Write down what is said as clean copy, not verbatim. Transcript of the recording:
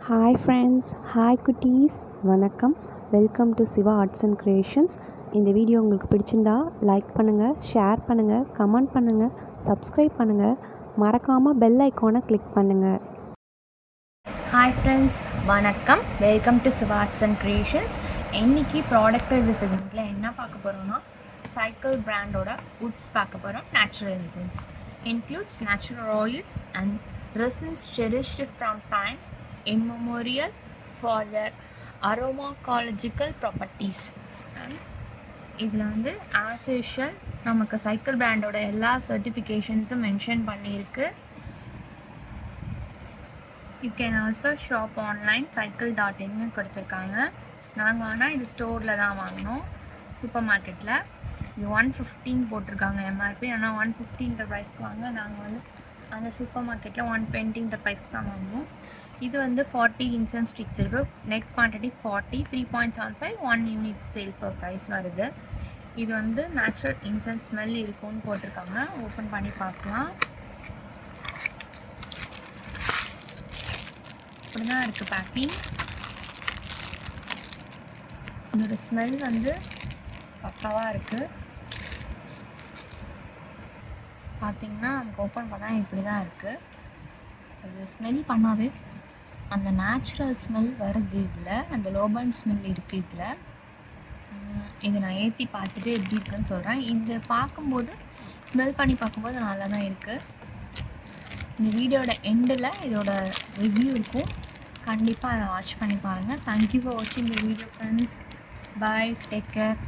Hi friends, hi குட்டீஸ், வணக்கம். Welcome to Siva arts and creations. இந்த வீடியோ உங்களுக்கு பிடிச்சிருந்தா லைக் பண்ணுங்கள், ஷேர் பண்ணுங்கள், கமெண்ட் பண்ணுங்கள், சப்ஸ்கிரைப் பண்ணுங்கள், மறக்காமல் பெல் ஐக்கானை கிளிக் பண்ணுங்கள். ஹாய் ஃப்ரெண்ட்ஸ், வணக்கம். Welcome to Siva arts and creations. இன்றைக்கி ப்ராடக்ட் ரிவ்யூ செக்மெண்ட்டில் என்ன பார்க்க போகிறோன்னா, சைக்கிள் பிராண்டோட வுட்ஸ் பார்க்க போகிறோம். Natural incense includes natural oils and resins cherished from time immemorial for their aromatological properties. இதில் வந்து ஆஸ் யூஷுவல் நமக்கு சைக்கிள் பிராண்டோட எல்லா சர்டிஃபிகேஷன்ஸும் மென்ஷன் பண்ணியிருக்கு. You can also shop online cycle.in கொடுத்துருக்காங்க. நாங்கள் ஆனால் இது ஸ்டோரில் தான் வாங்கினோம், சூப்பர் மார்க்கெட்டில். இது 115 போட்டிருக்காங்க எம்ஆர்பி, ஆனால் 115 ப்ரைஸ்க்கு வாங்க. நாங்கள் வந்து அந்த சூப்பர் மார்க்கெட்டில் 120 ப்ரைஸ்க்கு தான் வாங்குவோம். இது வந்து 40 இன்சென்ஸ் ஸ்டிக்ஸ் இருக்குது. Net quantity 40, 3.75, 1 unit sale per price வருது. இது வந்து நேச்சுரல் இன்சென்ஸ் ஸ்மெல் இருக்கும்னு போட்டிருக்காங்க. ஓப்பன் பண்ணி பார்க்கலாம். இப்படி தான் இருக்குது பேக்கிங். இதோட ஸ்மெல் வந்து பக்காவாக இருக்குது. பார்த்திங்கன்னா அதுக்கு ஓப்பன் பண்ணால் இப்படி தான் இருக்குது. அது ஸ்மெல் பண்ணாவே அந்த நேச்சுரல் ஸ்மெல் வருது. இதில் அந்த லோபன் ஸ்மெல் இருக்குது. இதில் இதை நான் ஏற்றி பார்த்துட்டு எப்படி இருக்குன்னு சொல்கிறேன். இது பார்க்கும்போது ஸ்மெல் பண்ணி பார்க்கும்போது நல்லா தான் இருக்குது. இந்த வீடியோட எண்டில் இதோட ரிவ்யூ இருக்கும், கண்டிப்பாக அதை வாட்ச் பண்ணி பாருங்கள். தேங்க்யூ ஃபார் வாட்சிங் the video friends. Bye, take care.